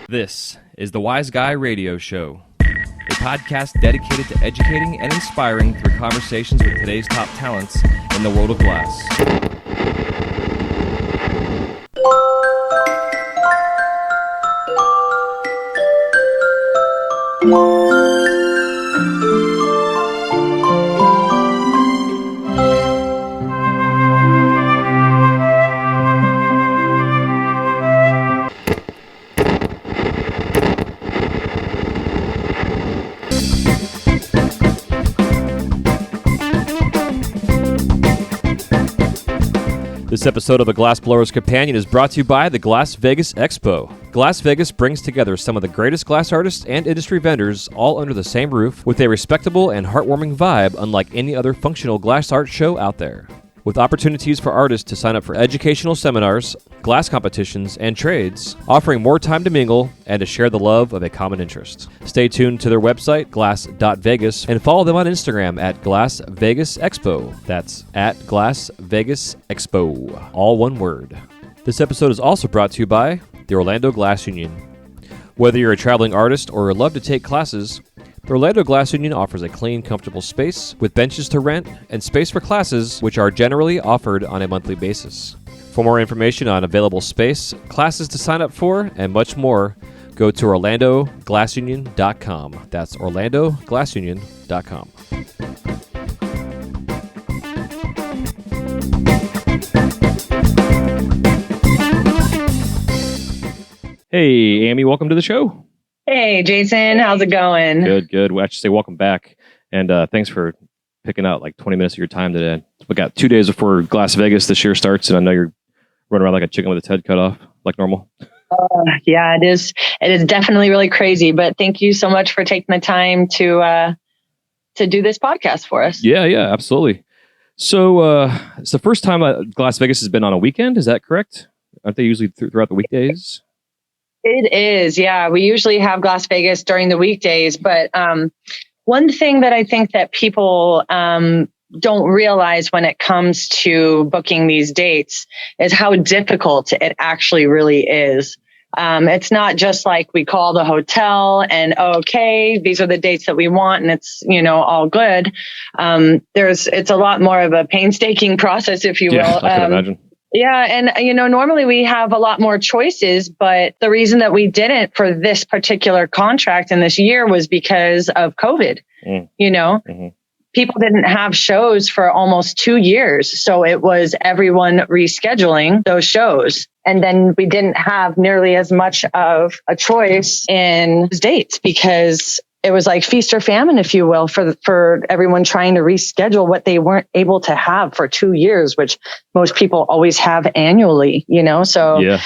This is the Wise Guy Radio Show, a podcast dedicated to educating and inspiring through conversations with today's top talents in the world of glass. This episode of A Glassblower's Companion is brought to you by the Glass Vegas Expo. Glass Vegas brings together some of the greatest glass artists and industry vendors all under the same roof with a respectable and heartwarming vibe unlike any other functional glass art show out there. With opportunities for artists to sign up for educational seminars, glass competitions, and trades, offering more time to mingle and to share the love of a common interest. Stay tuned to their website, glass.vegas, and follow them on Instagram at Glass Vegas Expo. That's at Glass Vegas Expo, all one word. This episode is also brought to you by the Orlando Glass Union. Whether you're a traveling artist or love to take classes, the Orlando Glass Union offers a clean, comfortable space with benches to rent and space for classes, which are generally offered on a monthly basis. For more information on available space, classes to sign up for, and much more, go to orlandoglassunion.com. That's orlandoglassunion.com. Hey, Amy, welcome to the show. Hey, Jason, how's it going? Good. Well, I should say welcome back, and thanks for picking out like 20 minutes of your time today. We got 2 days before Glass Vegas this year starts, and I know you're running around like a chicken with its head cut off, like normal. Yeah, it is. It is definitely really crazy, but thank you so much for taking the time to do this podcast for us. Yeah, absolutely. So it's the first time Glass Vegas has been on a weekend. Is that correct? Aren't they usually throughout the weekdays? It is, yeah. We usually have Glass Vegas during the weekdays, but one thing that I think that people don't realize when it comes to booking these dates is how difficult it actually really is. It's not just like we call the hotel and okay, these are the dates that we want and it's, all good. It's a lot more of a painstaking process, if you will. I can imagine. Yeah. And, normally we have a lot more choices, but the reason that we didn't for this particular contract in this year was because of COVID. Mm-hmm. People didn't have shows for almost 2 years. So it was everyone rescheduling those shows. And then we didn't have nearly as much of a choice in dates because it was like feast or famine, if you will, for everyone trying to reschedule what they weren't able to have for 2 years, which most people always have annually, So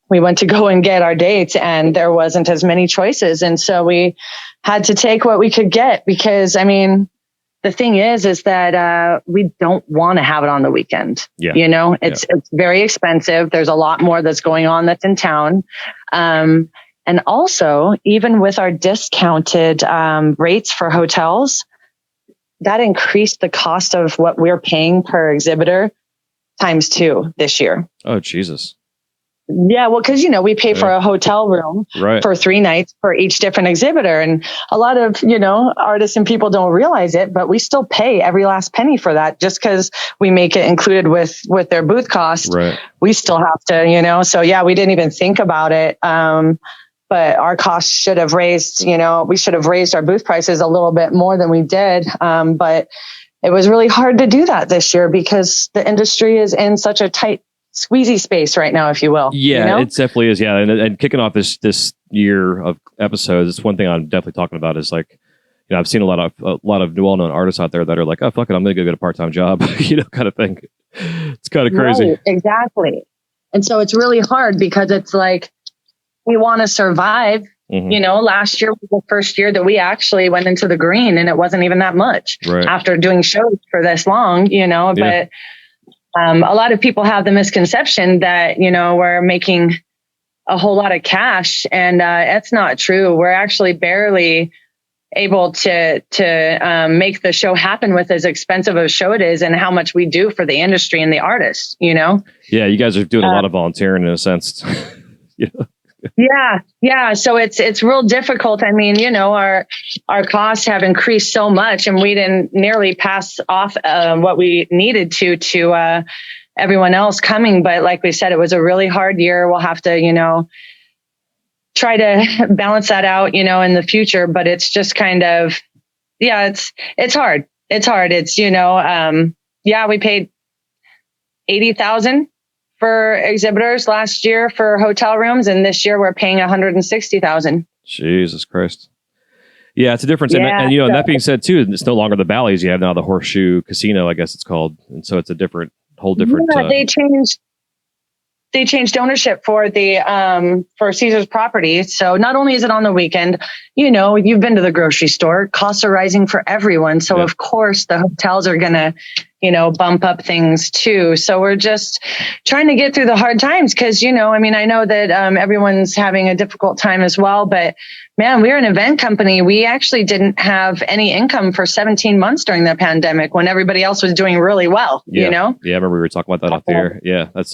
we went to go and get our dates and there wasn't as many choices. And so we had to take what we could get because, the thing is that we don't want to have it on the weekend. Yeah. It's very expensive. There's a lot more that's going on that's in town. And also, even with our discounted rates for hotels, that increased the cost of what we're paying per exhibitor times 2 this year. Oh, Jesus. Yeah, well, because, we pay for a hotel room for 3 nights for each different exhibitor. And a lot of, artists and people don't realize it, but we still pay every last penny for that just because we make it included with their booth cost. Right. We still have to, So, yeah, we didn't even think about it. But our costs should have raised, we should have raised our booth prices a little bit more than we did. But it was really hard to do that this year because the industry is in such a tight, squeezy space right now, if you will. Yeah, it definitely is. Yeah. And kicking off this year of episodes, it's one thing I'm definitely talking about is like, I've seen a lot of well-known artists out there that are like, oh, fuck it, I'm going to go get a part-time job, kind of thing. It's kind of crazy. Right, exactly. And so it's really hard because it's like, we want to survive. Mm-hmm. Last year was the first year that we actually went into the green and it wasn't even that much after doing shows for this long, but a lot of people have the misconception that, we're making a whole lot of cash and that's not true. We're actually barely able to make the show happen with as expensive a show it is and how much we do for the industry and the artists, Yeah, you guys are doing a lot of volunteering in a sense. Yeah. So it's real difficult. I mean, our costs have increased so much, and we didn't nearly pass off what we needed to everyone else coming. But like we said, it was a really hard year. We'll have to, try to balance that out, in the future. But it's just kind of, it's hard. It's hard. It's, we paid 80,000 for exhibitors last year for hotel rooms, and this year we're paying 160,000. Jesus Christ. Yeah, it's a difference. Yeah, and that being said too, it's no longer the Bally's. You have now the Horseshoe Casino, I guess it's called. And so it's a whole different. Yeah, they changed ownership for the for Caesar's property. So not only is it on the weekend, you've been to the grocery store, costs are rising for everyone. So of course the hotels are gonna, bump up things too. So we're just trying to get through the hard times because, I know that everyone's having a difficult time as well. But man, we're an event company. We actually didn't have any income for 17 months during the pandemic when everybody else was doing really well, Yeah, I remember we were talking about that off the air. Yeah, that's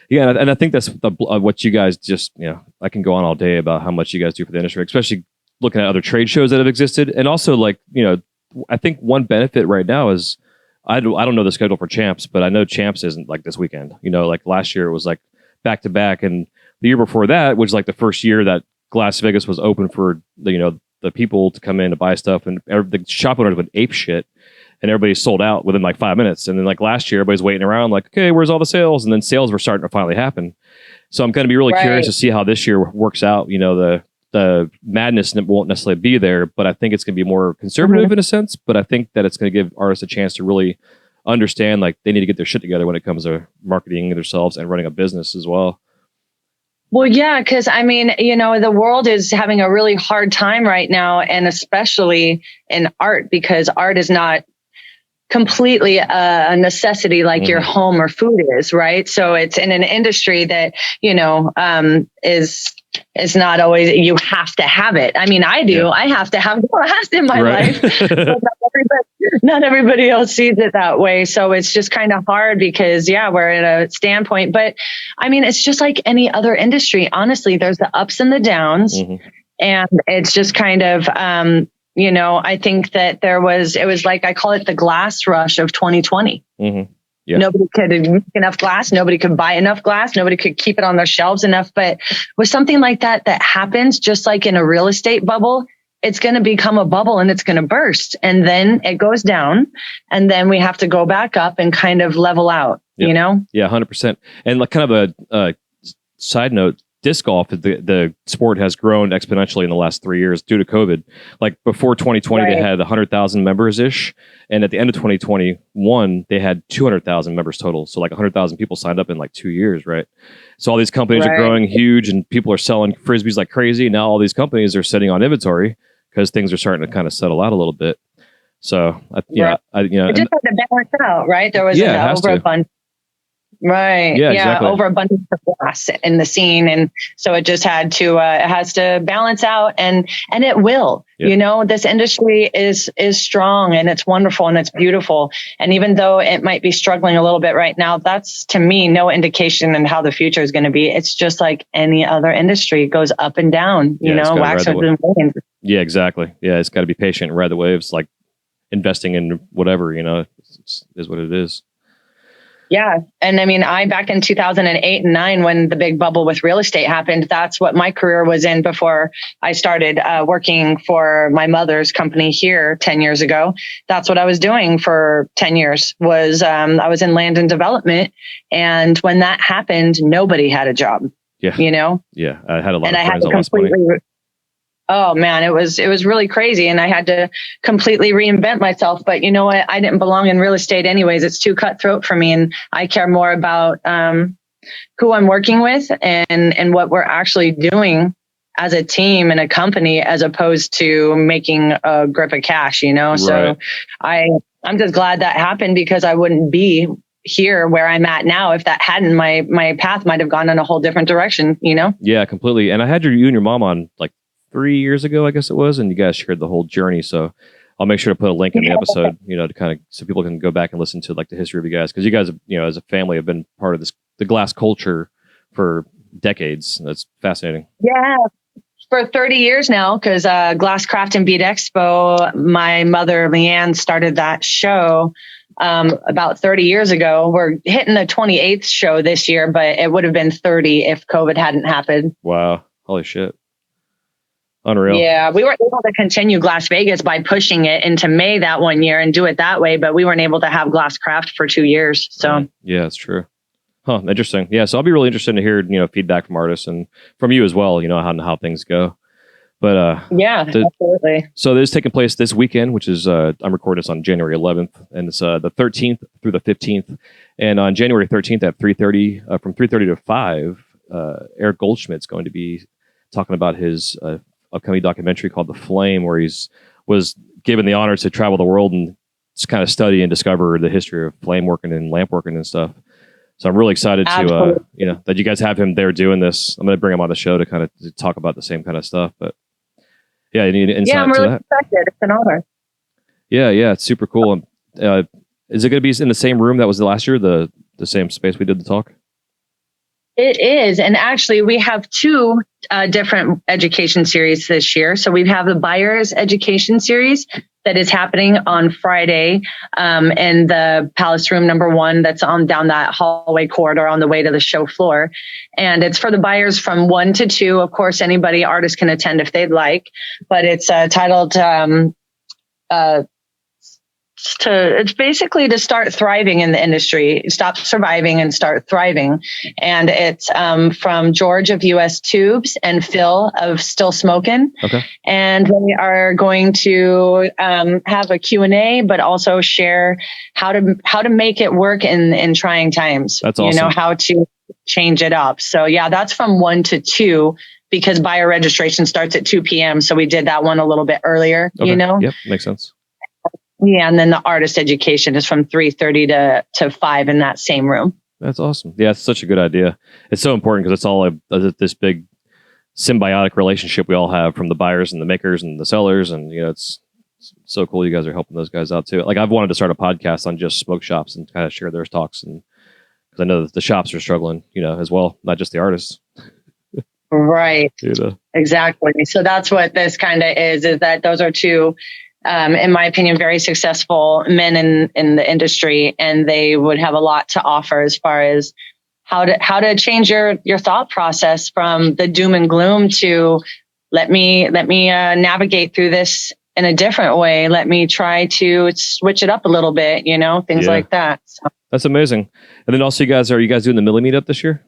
Yeah, and I think that's what you guys just, I can go on all day about how much you guys do for the industry, especially looking at other trade shows that have existed. And also I think one benefit right now is, I don't know the schedule for Champs, but I know Champs isn't like this weekend. Like last year it was like back to back. And the year before that was like the first year that Las Vegas was open for the people to come in to buy stuff, and the shop owners went ape shit. And everybody sold out within like 5 minutes. And then like last year, everybody's waiting around like, okay, where's all the sales? And then sales were starting to finally happen. So I'm going to be really curious to see how this year works out. The madness won't necessarily be there, but I think it's going to be more conservative in a sense. But I think that it's going to give artists a chance to really understand like they need to get their shit together when it comes to marketing themselves and running a business as well. Well, yeah, because the world is having a really hard time right now, and especially in art, because art is not completely a necessity like your home or food is, right? So it's in an industry that, is not always, you have to have it. I mean, I do. Yeah. I have to have glass in my life. But not everybody else sees it that way. So it's just kind of hard because, we're at a standpoint. But I mean, it's just like any other industry. Honestly, there's the ups and the downs. And it's just kind of, I think that it was like, I call it the glass rush of 2020. Yeah. Nobody could make enough glass. Nobody could buy enough glass. Nobody could keep it on their shelves enough. But with something like that happens, just like in a real estate bubble, it's going to become a bubble and it's going to burst. And then it goes down. And then we have to go back up and kind of level out, Yeah, 100%. And like kind of a side note, disc golf, the sport has grown exponentially in the last 3 years due to COVID. Like before 2020, they had 100,000 members ish. And at the end of 2021, they had 200,000 members total. So like 100,000 people signed up in like 2 years, right? So all these companies are growing huge and people are selling Frisbees like crazy. Now all these companies are sitting on inventory because things are starting to kind of settle out a little bit. So, it just had to balance out, right? There was an overabundance. Right. Yeah, exactly. Overabundance of glass in the scene. And so it just had to, it has to balance out and it will, this industry is strong and it's wonderful and it's beautiful. And even though it might be struggling a little bit right now, that's to me, no indication in how the future is going to be. It's just like any other industry. It goes up and down, waxers and wanes. Yeah, exactly. Yeah. It's got to be patient and ride the waves, like investing in whatever, is what it is. Yeah. And I mean, back in 2008 and 9, when the big bubble with real estate happened, that's what my career was in before I started working for my mother's company here 10 years ago. That's what I was doing for 10 years was I was in land and development. And when that happened, nobody had a job. Yeah. Yeah. I had a lot of friends that lost money. Oh man, it was really crazy. And I had to completely reinvent myself. But you know what? I didn't belong in real estate anyways. It's too cutthroat for me. And I care more about who I'm working with and what we're actually doing as a team and a company, as opposed to making a grip of cash, Right. So I'm just glad that happened because I wouldn't be here where I'm at now. If that hadn't, my path might have gone in a whole different direction, Yeah, completely. And I had you and your mom on like 3 years ago, I guess it was, and you guys shared the whole journey. So I'll make sure to put a link in the episode, to kind of, so people can go back and listen to like the history of you guys. Cause you guys, as a family have been part of the glass culture for decades. That's fascinating. Yeah. For 30 years now, because Glasscraft and Beat Expo, my mother, Leanne, started that show about 30 years ago. We're hitting the 28th show this year, but it would have been 30 if COVID hadn't happened. Wow. Holy shit. Unreal. Yeah, we were able to continue Glass Vegas by pushing it into May that one year and do it that way, but we weren't able to have Glasscraft for 2 years. So yeah, it's true. Huh. Interesting. Yeah. So I'll be really interested to hear, feedback from artists and from you as well, how things go. But yeah, absolutely. So this is taking place this weekend, which is I'm recording this on January 11th, and it's the 13th through the 15th. And on January 13th at 3:30, from 3:30 to 5, Eric Goldschmidt's going to be talking about his upcoming documentary called The Flame, where was given the honor to travel the world and just kind of study and discover the history of flame working and lamp working and stuff. So I'm really excited to that you guys have him there doing this. I'm going to bring him on the show to talk about the same kind of stuff. But yeah, you need insight. Yeah, I'm really to that. excited. It's an honor. Yeah, it's super cool. Is it going to be in the same room that was the last year, the same space we did the talk? It is. And actually, we have 2 different education series this year. So we have the Buyers Education Series that is happening on Friday in the Palace Room #1 that's on down that hallway corridor on the way to the show floor. And it's for the buyers from 1 to 2. Of course, artists can attend if they'd like. But it's titled it's basically to start thriving in the industry, stop surviving and start thriving. And it's from George of US Tubes and Phil of Still Smokin'. Okay. And we are going to have a Q&A, but also share how to make it work in trying times. That's awesome. How to change it up. So yeah, that's from 1 to 2 because buyer registration starts at 2 p.m. So we did that one a little bit earlier, Okay. Yep, makes sense. Yeah, and then the artist education is from 3:30 to 5 in that same room. That's awesome. Yeah, it's such a good idea. It's so important because it's all this big symbiotic relationship we all have from the buyers and the makers and the sellers, and it's so cool you guys are helping those guys out too. Like I've wanted to start a podcast on just smoke shops and kind of share their talks, and because I know that the shops are struggling, as well, not just the artists. Right. Exactly. So that's what this kind of is that those are 2. In my opinion, very successful men in the industry, and they would have a lot to offer as far as how to change your thought process from the doom and gloom to let me navigate through this in a different way. Let me try to switch it up a little bit, things like that. So. That's amazing. And then also, are you guys doing the Millie meetup this year?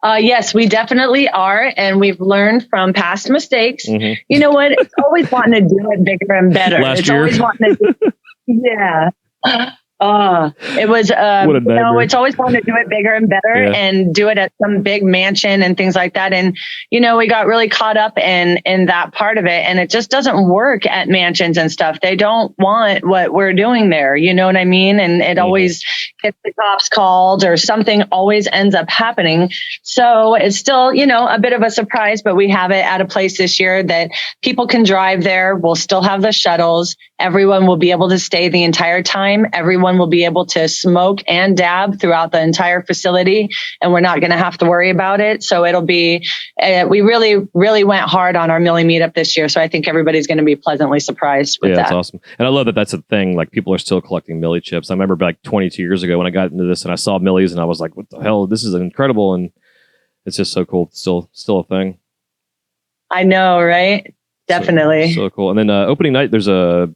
Yes, we definitely are. And we've learned from past mistakes. Mm-hmm. You know what? It's always wanting to do it bigger and better. Last year. Always wanting to do yeah. It was, it's always wanting to do it bigger and better and do it at some big mansion and things like that. And, we got really caught up in that part of it, and it just doesn't work at mansions and stuff. They don't want what we're doing there. You know what I mean? And it always gets the cops called or something always ends up happening. So it's still, a bit of a surprise, but we have it at a place this year that people can drive there. We'll still have the shuttles. Everyone will be able to stay the entire time. Everyone will be able to smoke and dab throughout the entire facility, and we're not going to have to worry about it. So it'll be, we really, really went hard on our Millie meetup this year. So I think everybody's going to be pleasantly surprised with that. That's awesome. And I love that that's a thing. Like people are still collecting Millie chips. I remember back 22 years ago when I got into this and I saw Millies and I was like, what the hell? This is incredible. And it's just so cool. It's still a thing. I know, right? Definitely. So cool. And then opening night, there's a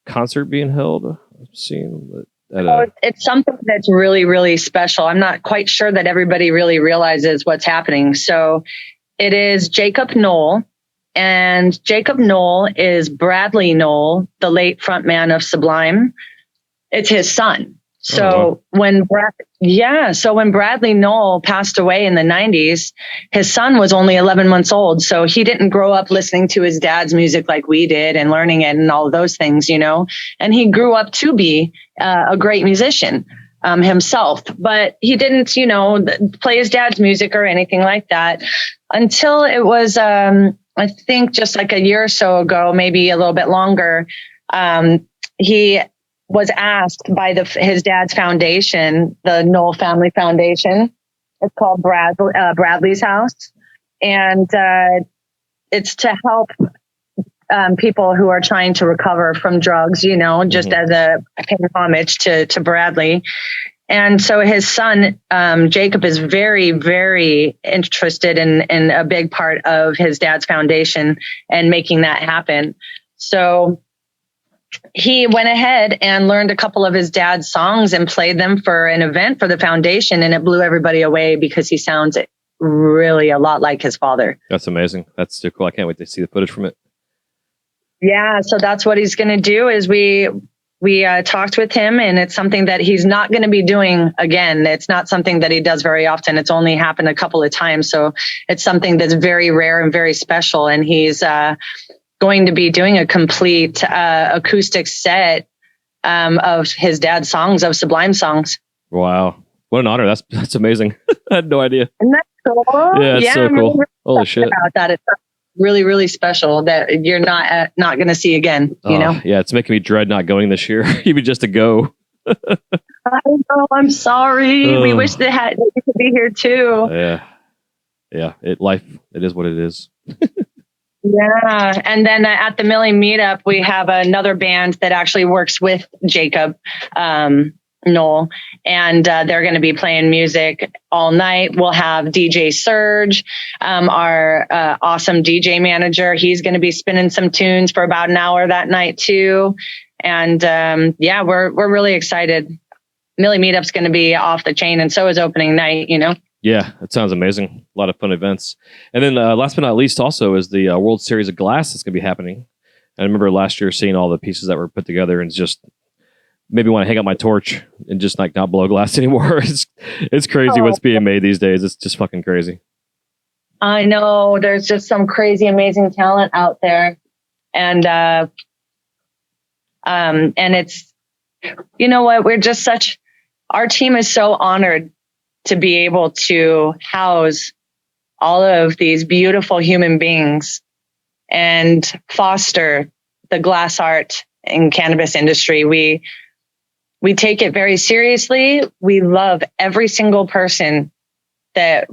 concert being held. I've seen it's something that's really, really special. I'm not quite sure that everybody really realizes what's happening. So it is Jacob Knoll, and Jacob Knoll is Bradley Knoll, the late frontman of Sublime. It's his son. So when Bradley Knoll passed away in the 90s, his son was only 11 months old. So he didn't grow up listening to his dad's music like we did and learning it and all of those things, and he grew up to be a great musician himself, but he didn't, play his dad's music or anything like that until it was, I think just like a year or so ago, maybe a little bit longer. He was asked by his dad's foundation, the Knoll Family Foundation, It's called Bradley's House. And it's to help people who are trying to recover from drugs, just as a paying homage to Bradley. And so his son, Jacob, is very, very interested in a big part of his dad's foundation and making that happen. So he went ahead and learned a couple of his dad's songs and played them for an event for the foundation. And it blew everybody away because he sounds really a lot like his father. That's amazing. That's so cool. I can't wait to see the footage from it. Yeah. So that's what he's going to do is we talked with him, and it's something that he's not going to be doing again. It's not something that he does very often. It's only happened a couple of times. So it's something that's very rare and very special. And he's going to be doing a complete acoustic set of his dad's songs, of Sublime songs. Wow. What an honor. That's amazing. I had no idea. Isn't that cool? Yeah, it's so cool. Really Holy shit. About that. It's really, really special that you're not going to see again, know? Yeah, it's making me dread not going this year, even just to go. I know, I'm sorry. We wish that you could be here too. Yeah. It is what it is. Yeah. And then at the Millie meetup, we have another band that actually works with Jacob, Noel, and they're going to be playing music all night. We'll have DJ Surge, our awesome DJ manager. He's going to be spinning some tunes for about an hour that night too. And we're really excited. Millie meetup's going to be off the chain, and so is opening night. Yeah, that sounds amazing. A lot of fun events. And then last but not least also is the World Series of Glass that's going to be happening. I remember last year seeing all the pieces that were put together, and just maybe want to hang up my torch and just like not blow glass anymore. It's crazy what's being made these days. It's just fucking crazy. I know there's just some crazy, amazing talent out there. And it's, you know what? Our team is so honored to be able to house all of these beautiful human beings and foster the glass art and cannabis industry. We take it very seriously. We love every single person that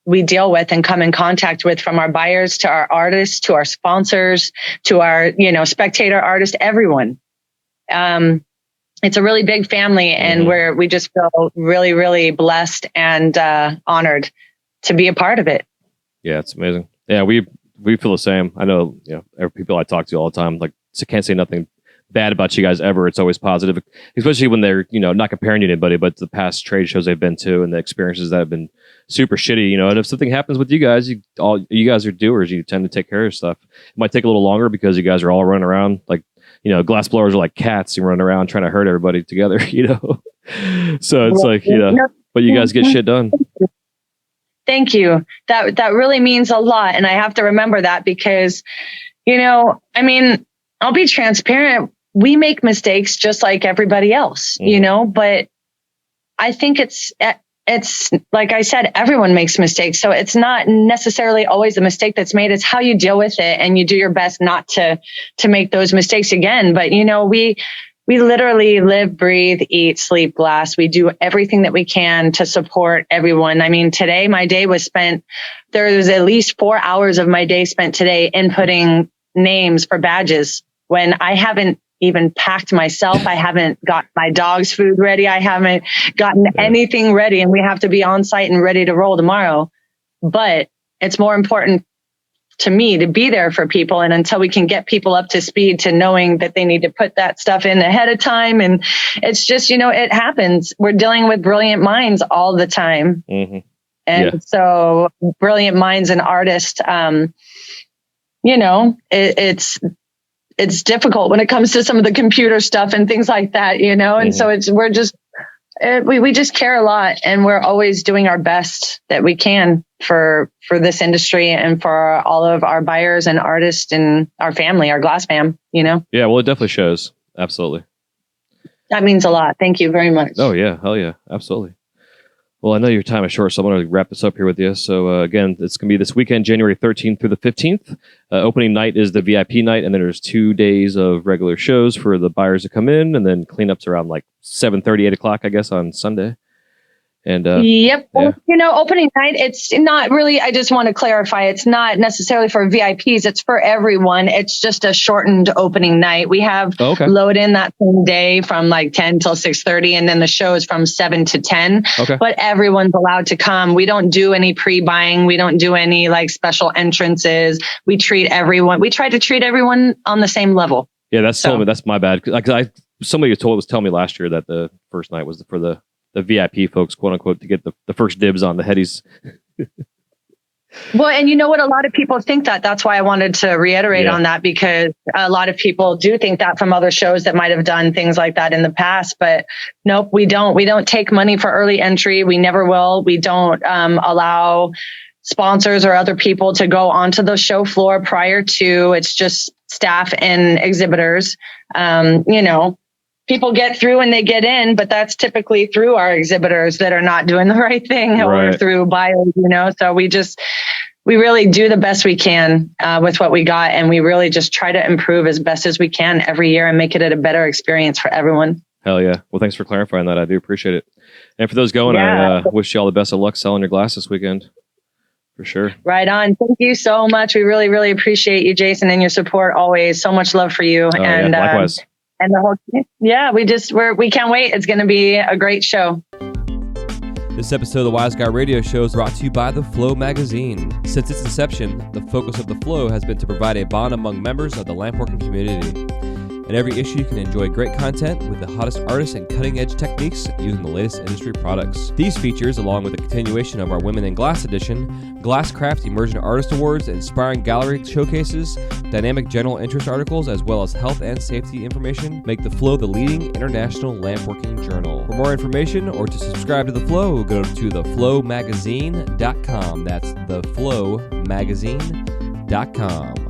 we deal with and come in contact with, from our buyers to our artists, to our sponsors, to our, spectator artists, everyone. It's a really big family, and we just feel really, really blessed and honored to be a part of it. Yeah, it's amazing. Yeah, we feel the same. I know, people I talk to all the time, like, can't say nothing bad about you guys ever. It's always positive, especially when they're, not comparing you to anybody, but the past trade shows they've been to and the experiences that have been super shitty, and if something happens with you guys, you guys are doers. You tend to take care of stuff. It might take a little longer because you guys are all running around like, glass blowers are like cats. You run around trying to hurt everybody together, So it's like, but you guys get shit done. Thank you. That really means a lot. And I have to remember that because, I'll be transparent. We make mistakes just like everybody else, but I think it's like I said, everyone makes mistakes. So it's not necessarily always the mistake that's made. It's how you deal with it, and you do your best not to make those mistakes again. But, we literally live, breathe, eat, sleep glass. We do everything that we can to support everyone. Today my day was spent, there was at least 4 hours of my day spent today inputting names for badges when I haven't even packed myself. I haven't got my dog's food ready. I haven't gotten anything ready, and we have to be on site and ready to roll tomorrow. But it's more important to me to be there for people. And until we can get people up to speed to knowing that they need to put that stuff in ahead of time. And it's just, it happens. We're dealing with brilliant minds all the time. Mm-hmm. And so brilliant minds and artists, it's difficult when it comes to some of the computer stuff and things like that, and so we just care a lot, and we're always doing our best that we can for this industry and for all of our buyers and artists and our family, our glass fam, Yeah, well, it definitely shows. Absolutely. That means a lot. Thank you very much. Oh yeah. Hell yeah. Absolutely. Well, I know your time is short, so I'm going to wrap this up here with you. So, again, it's going to be this weekend, January 13th through the 15th. Opening night is the VIP night, and then there's 2 days of regular shows for the buyers to come in, and then cleanups around like 7:30, 8 o'clock, I guess, on Sunday. And yep. Well, opening night, it's not really, I just want to clarify, it's not necessarily for VIPs. It's for everyone. It's just a shortened opening night. We have load in that same day from like 10 till 6:30. And then the show is from 7 to 10. Okay. But everyone's allowed to come. We don't do any pre-buying. We don't do any like special entrances. We try to treat everyone on the same level. Yeah, that's my bad. Like somebody was telling me last year that the first night was for the VIP folks, quote unquote, to get the first dibs on the headies. Well, and you know what? A lot of people think that. That's why I wanted to reiterate on that, because a lot of people do think that from other shows that might have done things like that in the past. But nope, we don't. We don't take money for early entry. We never will. We don't allow sponsors or other people to go onto the show floor prior to. It's just staff and exhibitors. People get through and they get in, but that's typically through our exhibitors that are not doing the right thing or through buyers, So we really do the best we can with what we got. And we really just try to improve as best as we can every year and make it a better experience for everyone. Hell yeah. Well, thanks for clarifying that. I do appreciate it. And for those going, I wish you all the best of luck selling your glass this weekend. For sure. Right on. Thank you so much. We really, really appreciate you, Jason, and your support always. So much love for you. Likewise. And the whole team. Yeah, we can't wait. It's going to be a great show. This episode of the Wise Guy Radio Show is brought to you by The Flow magazine. Since its inception, the focus of The Flow has been to provide a bond among members of the lampworking community. In every issue, you can enjoy great content with the hottest artists and cutting-edge techniques using the latest industry products. These features, along with the continuation of our Women in Glass edition, Glasscraft Emerging Artist Awards, inspiring gallery showcases, dynamic general interest articles, as well as health and safety information, make The Flow the leading international lampworking journal. For more information or to subscribe to The Flow, go to theflowmagazine.com. That's theflowmagazine.com.